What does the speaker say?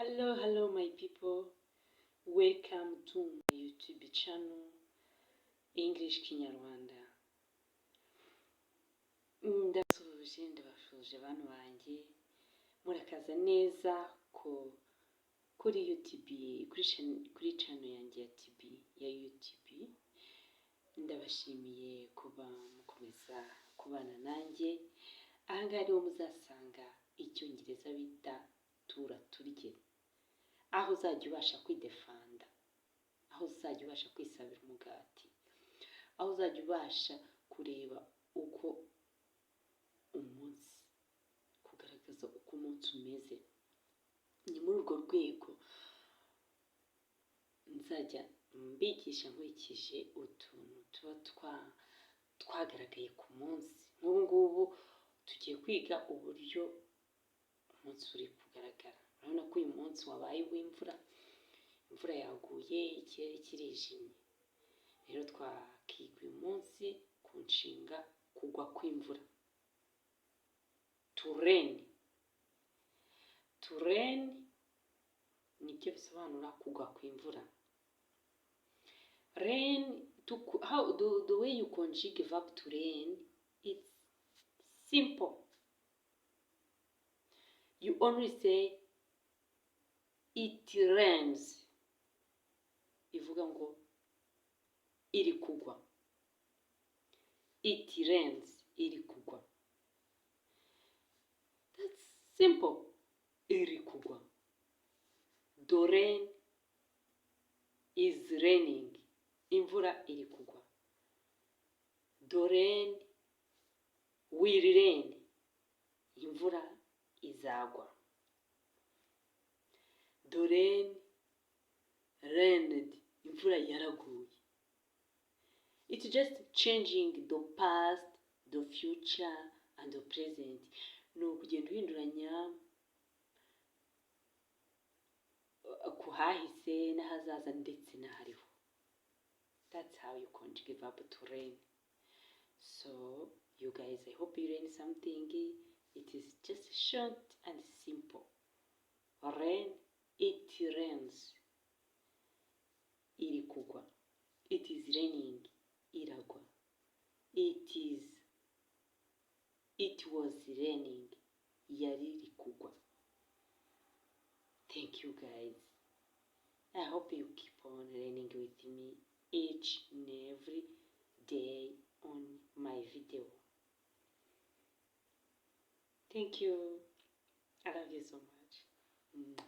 Hello my people, welcome to my YouTube channel English kinyarwanda. Ndabasuhuje bantu banjye, murakaza neza kuri YouTube, kuri channel yanjye ya YouTube. Ndabashimiye kuba mukomeza kubana nanjye. Ahangaha niho muzasanga icyongereza bita tura turye, aho uzajya ubasha kwidefanda, aho uzajya ubasha kwisabira umugati, aho uzajya ubasha kureba uko umunsi, kugaragaza uko umunsi umeze. Ni muri urwo rwego nzajya mbigisha nkurikije utuntu tuba twagaragaye ku munsi. Nk'ubu ngubu tugiye kwiga uburyo umunsi uri kugaragara. Urabona ko uyu munsi wabaye uw'imvura, imvura yaguye, ikirere kirijimye. Rero twakiga uyu munsi ku nshinga kugwa kw'imvura. To rain nibyo bisobanura kugwa kw'imvura. Rain, the way you conjugate verb to rain, it's simple. You only say it rains. Ivuga ngo iri kugwa. It rains, iri kugwa. That's simple. Iri kugwa. The rain is raining. Imvura iri kugwa. The rain will rain. Imvura izagwa. The rain rained. Imvura yaraguye. It's just changing the past, the future, and the present. Ni ukugenda uhinduranya ku hahise n'ahazaza ndetse n'ahariho. That's how you conjugate verb to rain. So, you guys, I hope you learned something. It is just short and simple. Rain, it rains. Iri kugwa. It is raining. Iragwa. It was raining. Yari iri kugwa. Thank you guys. I hope you keep on learning with me each and every day on my video. Thank you. I love you so much.